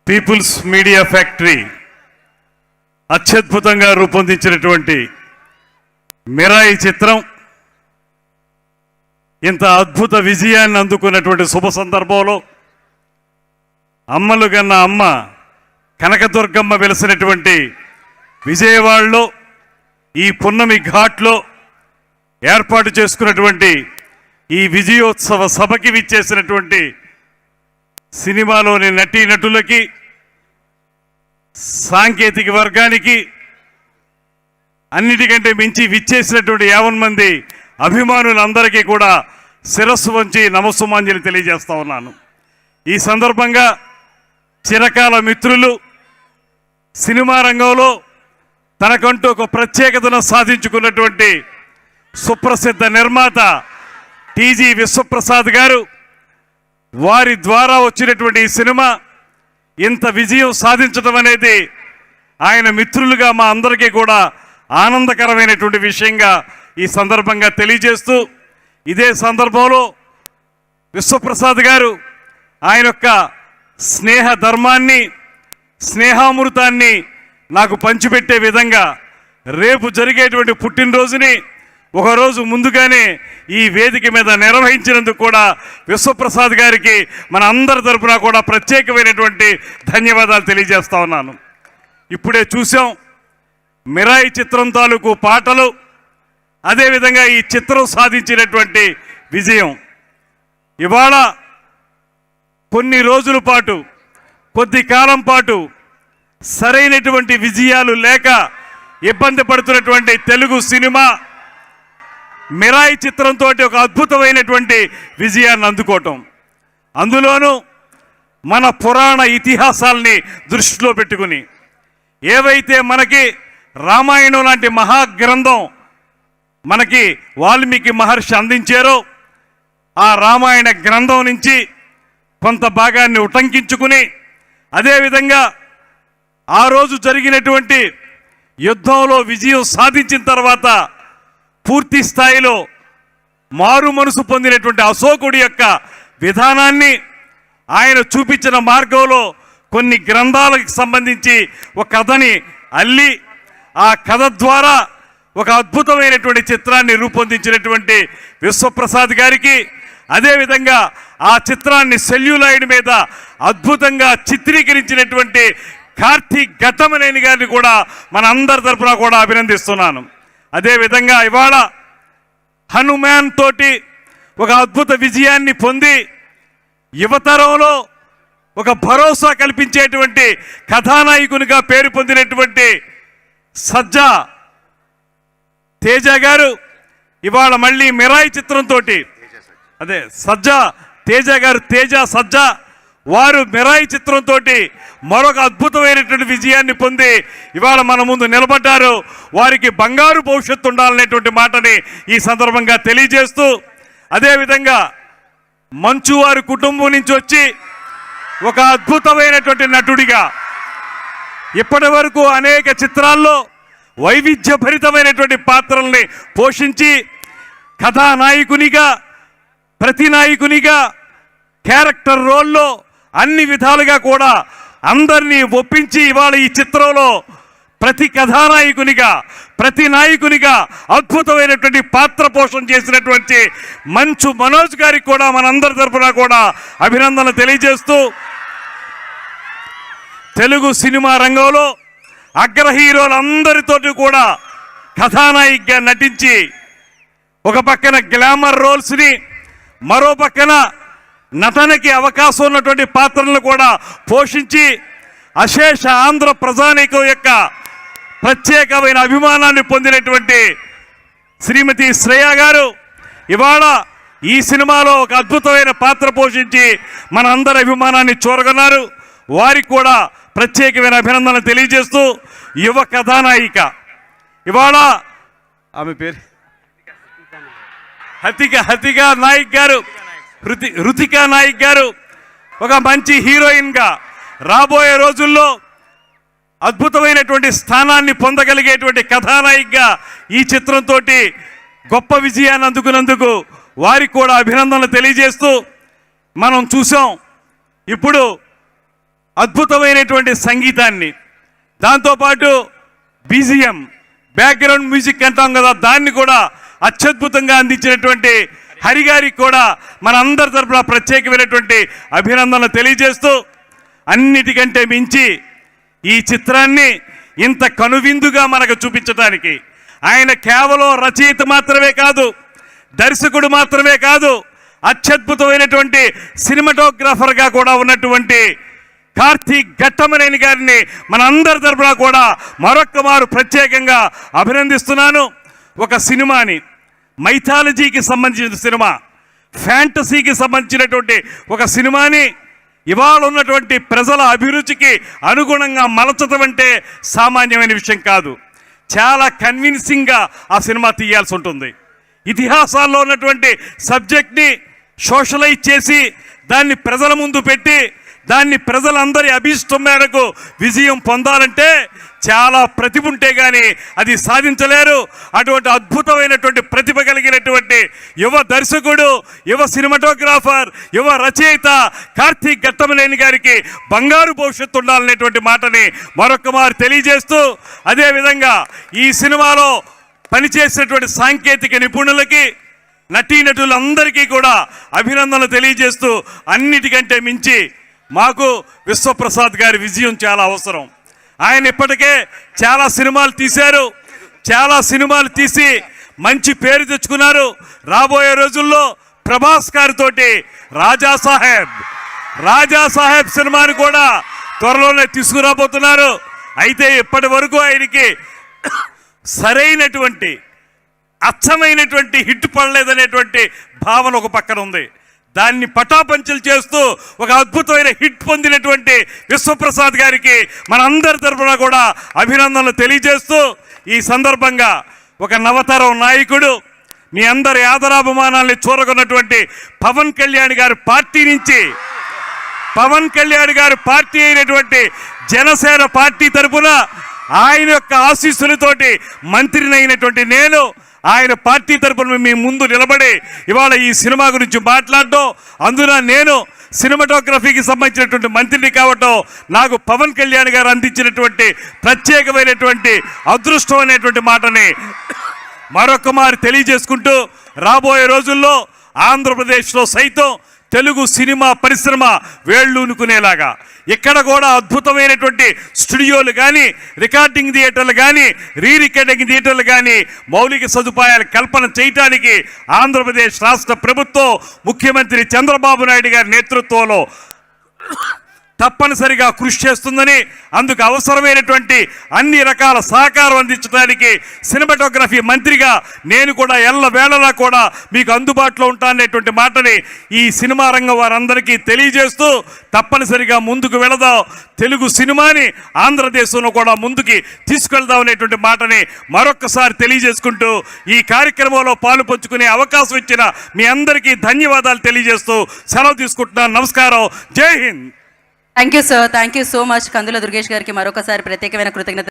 Peoples media factory అత్యద్భుతంగా రూపొందించినటువంటి మిరాయి చిత్రం ఇంత అద్భుత విజయాన్ని అందుకున్నటువంటి శుభ సందర్భంలో అమ్మలు కన్న అమ్మ కనకదుర్గమ్మ వెలిసినటువంటి విజయవాడలో ఈ పున్నమి ఘాట్లో ఏర్పాటు చేసుకున్నటువంటి ఈ విజయోత్సవ సభకి విచ్చేసినటువంటి సినిమాలోని నటీనటులకి, సాంకేతిక వర్గానికి, అన్నిటికంటే మించి విచ్చేసినటువంటి 50 మంది అభిమానులందరికీ కూడా శిరస్సు వంచి నమస్సుమాంజలి తెలియజేస్తా ఉన్నాను. ఈ సందర్భంగా చిరకాల మిత్రులు, సినిమా రంగంలో తనకంటూ ఒక ప్రత్యేకతను సాధించుకున్నటువంటి సుప్రసిద్ధ నిర్మాత టీజీ విశ్వప్రసాద్ గారు, వారి ద్వారా వచ్చినటువంటి ఈ సినిమా ఇంత విజయం సాధించడం అనేది ఆయన మిత్రులుగా మా అందరికీ కూడా ఆనందకరమైనటువంటి విషయంగా ఈ సందర్భంగా తెలియజేస్తూ, ఇదే సందర్భంలో విశ్వప్రసాద్ గారు ఆయన యొక్క స్నేహ ధర్మాన్ని, స్నేహామృతాన్ని నాకు పంచిపెట్టే విధంగా రేపు జరిగేటువంటి పుట్టినరోజుని ఒకరోజు ముందుగానే ఈ వేదిక మీద నిర్వహించినందుకు కూడా విశ్వప్రసాద్ గారికి మన అందరి తరపున కూడా ప్రత్యేకమైనటువంటి ధన్యవాదాలు తెలియజేస్తా ఉన్నాను. ఇప్పుడే చూసాం మిరాయి చిత్రం తాలూకు పాటలు, అదేవిధంగా ఈ చిత్రం సాధించినటువంటి విజయం. ఇవాళ కొన్ని రోజుల పాటు, కొద్ది కాలం పాటు సరైనటువంటి విజయాలు లేక ఇబ్బంది పడుతున్నటువంటి తెలుగు సినిమా మిరాయి చిత్రంతో ఒక అద్భుతమైనటువంటి విజయాన్ని అందుకోవటం, అందులోనూ మన పురాణ ఇతిహాసాలని దృష్టిలో పెట్టుకుని ఏవైతే మనకి రామాయణం లాంటి మహాగ్రంథం మనకి వాల్మీకి మహర్షి అందించారో, ఆ రామాయణ గ్రంథం నుంచి కొంత భాగాన్ని ఉటంకించుకుని, అదేవిధంగా ఆ రోజు జరిగినటువంటి యుద్ధంలో విజయం సాధించిన తర్వాత పూర్తి స్థాయిలో మారు మనసు పొందినటువంటి అశోకుడి యొక్క విధానాన్ని, ఆయన చూపించిన మార్గంలో కొన్ని గ్రంథాలకు సంబంధించి ఒక కథని అల్లి, ఆ కథ ద్వారా ఒక అద్భుతమైనటువంటి చిత్రాన్ని రూపొందించినటువంటి విశ్వప్రసాద్ గారికి, అదేవిధంగా ఆ చిత్రాన్ని సెల్యులాయిడ్ మీద అద్భుతంగా చిత్రీకరించినటువంటి కార్తీక్ ఘట్టమనేని గారిని కూడా మన అందరి తరఫున కూడా అభినందిస్తున్నాను. అదేవిధంగా ఇవాళ హనుమాన్ తోటి ఒక అద్భుత విజయాన్ని పొంది యువతరంలో ఒక భరోసా కల్పించేటువంటి కథానాయకునిగా పేరు పొందినటువంటి సజ్జా తేజ గారు ఇవాళ మళ్ళీ మిరాయి చిత్రంతో, అదే సజ్జా తేజ గారు, తేజ సజ్జా వారు మిరాయి చిత్రంతో మరొక అద్భుతమైనటువంటి విజయాన్ని పొంది ఇవాళ మన ముందు నిలబడ్డారు. వారికి బంగారు భవిష్యత్తు ఉండాలనేటువంటి మాటని ఈ సందర్భంగా తెలియజేస్తూ, అదేవిధంగా మంచు వారి కుటుంబం నుంచి వచ్చి ఒక అద్భుతమైనటువంటి నటుడిగా ఇప్పటి వరకు అనేక చిత్రాల్లో వైవిధ్యభరితమైనటువంటి పాత్రల్ని పోషించి కథానాయకునిగా, ప్రతినాయకునిగా, క్యారెక్టర్ రోల్లో అన్ని విధాలుగా కూడా అందరినీ ఒప్పించి ఇవాళ ఈ చిత్రంలో ప్రతి కథానాయకునిగా, ప్రతి నాయకునిగా అద్భుతమైనటువంటి పాత్ర పోషణ చేసినటువంటి మంచు మనోజ్ గారికి కూడా మనందరి తరఫున కూడా అభినందనలు తెలియజేస్తూ, తెలుగు సినిమా రంగంలో అగ్ర హీరోలందరితోటి కూడా కథానాయికగా నటించి ఒక పక్కన గ్లామర్ రోల్స్ని, మరో పక్కన నటనకి అవకాశం ఉన్నటువంటి పాత్రలను కూడా పోషించి అశేష ఆంధ్ర ప్రజానీకం యొక్క ప్రత్యేకమైన అభిమానాన్ని పొందినటువంటి శ్రీమతి శ్రేయ గారు ఇవాళ ఈ సినిమాలో ఒక అద్భుతమైన పాత్ర పోషించి మన అందరి అభిమానాన్ని చూరగొన్నారు. వారికి కూడా ప్రత్యేకమైన అభినందనలు తెలియజేస్తూ, యువ కథానాయిక ఇవాళ ఆమె పేరు హతిక నాయక్ గారు, రుతికా నాయక్ గారు ఒక మంచి హీరోయిన్గా రాబోయే రోజుల్లో అద్భుతమైనటువంటి స్థానాన్ని పొందగలిగేటువంటి కథానాయికగా ఈ చిత్రంతో గొప్ప విజయాన్ని అందుకున్నందుకు వారికి కూడా అభినందనలు తెలియజేస్తూ, మనం చూసాం ఇప్పుడు అద్భుతమైనటువంటి సంగీతాన్ని, దాంతోపాటు బీజిఎం బ్యాక్గ్రౌండ్ మ్యూజిక్ అంటాం కదా, దాన్ని కూడా అత్యద్భుతంగా అందించినటువంటి హరిగారికి కూడా మన అందరి తరపున ప్రత్యేకమైనటువంటి అభినందనలు తెలియజేస్తూ, అన్నిటికంటే మించి ఈ చిత్రాన్ని ఇంత కనువిందుగా మనకు చూపించడానికి ఆయన కేవలం రచయిత మాత్రమే కాదు, దర్శకుడు మాత్రమే కాదు, అత్యద్భుతమైనటువంటి సినిమాటోగ్రాఫర్గా కూడా ఉన్నటువంటి కార్తీక్ ఘట్టమనేని గారిని మన అందరి తరపున కూడా మరొక్క మారు ప్రత్యేకంగా అభినందిస్తున్నాను. ఒక సినిమాని, మైథాలజీకి సంబంధించిన సినిమా, ఫ్యాంటసీకి సంబంధించినటువంటి ఒక సినిమాని ఇవాళ ఉన్నటువంటి ప్రజల అభిరుచికి అనుగుణంగా మలచడం అంటే సామాన్యమైన విషయం కాదు. చాలా కన్విన్సింగ్గా ఆ సినిమా తీయాల్సి ఉంటుంది. ఇతిహాసాల్లో ఉన్నటువంటి సబ్జెక్ట్ని సోషలైజ్ చేసి దాన్ని ప్రజల ముందు పెట్టి దాన్ని ప్రజలందరి అభిష్టం మేరకు విజయం పొందాలంటే చాలా ప్రతిభ ఉంటే కానీ అది సాధించలేరు. అటువంటి అద్భుతమైనటువంటి ప్రతిభ కలిగినటువంటి యువ దర్శకుడు, యువ సినిమాటోగ్రాఫర్, యువ రచయిత కార్తీక్ ఘట్టమనేని గారికి బంగారు భవిష్యత్తు ఉండాలనేటువంటి మాటని మరొక మారు తెలియజేస్తూ, అదేవిధంగా ఈ సినిమాలో పనిచేసినటువంటి సాంకేతిక నిపుణులకి, నటీనటులందరికీ కూడా అభినందనలు తెలియజేస్తూ, అన్నిటికంటే మించి మాకు విశ్వప్రసాద్ గారి విజయం చాలా అవసరం. ఆయన ఇప్పటికే చాలా సినిమాలు తీశారు, చాలా సినిమాలు తీసి మంచి పేరు తెచ్చుకున్నారు. రాబోయే రోజుల్లో ప్రభాస్ గారితోటి రాజా సాహెబ్ సినిమాని కూడా త్వరలోనే తీసుకురాబోతున్నారు. అయితే ఇప్పటి వరకు ఆయనకి సరైనటువంటి అచ్చమైనటువంటి హిట్ పడలేదనేటువంటి భావన ఒక పక్కన ఉంది. దాన్ని పటాపంచలు చేస్తూ ఒక అద్భుతమైన హిట్ పొందినటువంటి విశ్వప్రసాద్ గారికి మన అందరి తరఫున కూడా అభినందనలు తెలియజేస్తూ, ఈ సందర్భంగా ఒక నవతరం నాయకుడు, మీ అందరి ఆదరాభిమానాల్ని చూరగొన్నటువంటి పవన్ కళ్యాణ్ గారి పార్టీ అయినటువంటి జనసేన పార్టీ తరఫున ఆయన యొక్క ఆశీస్సులతోటి మంత్రినైనటువంటి నేను ఆయన పార్టీ తరపున మీ ముందు నిలబడి ఇవాళ ఈ సినిమా గురించి మాట్లాడటం, అందున నేను సినిమాటోగ్రఫీకి సంబంధించినటువంటి మంత్రిని కావటం నాకు పవన్ కళ్యాణ్ గారు అందించినటువంటి ప్రత్యేకమైనటువంటి అదృష్టం అనేటువంటి మాటని మరొక మారు తెలియజేసుకుంటూ, రాబోయే రోజుల్లో ఆంధ్రప్రదేశ్లో సైతం తెలుగు సినిమా పరిశ్రమ వేళ్ళూనుకునేలాగా ఇక్కడ కూడా అద్భుతమైనటువంటి స్టూడియోలు కానీ, రికార్డింగ్ థియేటర్లు కానీ, రికార్డింగ్ థియేటర్లు కానీ మౌలిక సదుపాయాలు కల్పన చేయడానికి ఆంధ్రప్రదేశ్ రాష్ట్ర ప్రభుత్వం ముఖ్యమంత్రి చంద్రబాబు నాయుడు గారి నేతృత్వంలో తప్పనిసరిగా కృషి చేస్తుందని, అందుకు అవసరమైనటువంటి అన్ని రకాల సహకారం అందించడానికి సినిమాటోగ్రఫీ మంత్రిగా నేను కూడా ఎల్లవేళలా కూడా మీకు అందుబాటులో ఉంటాననేటువంటి మాటని ఈ సినిమా రంగం వారందరికీ తెలియజేస్తూ, తప్పనిసరిగా ముందుకు వెళదాం, తెలుగు సినిమాని ఆంధ్రదేశంలో కూడా ముందుకి తీసుకెళ్దాం అనేటువంటి మాటని మరొక్కసారి తెలియజేసుకుంటూ, ఈ కార్యక్రమంలో పాలు పంచుకునే అవకాశం ఇచ్చిన మీ అందరికీ ధన్యవాదాలు తెలియజేస్తూ సెలవు తీసుకుంటున్నాను. నమస్కారం. Jai Hind. Thank you sir. Thank you so much. Kandula Durgesh గారికి మరొకసారి ప్రత్యేకమైన కృతజ్ఞత.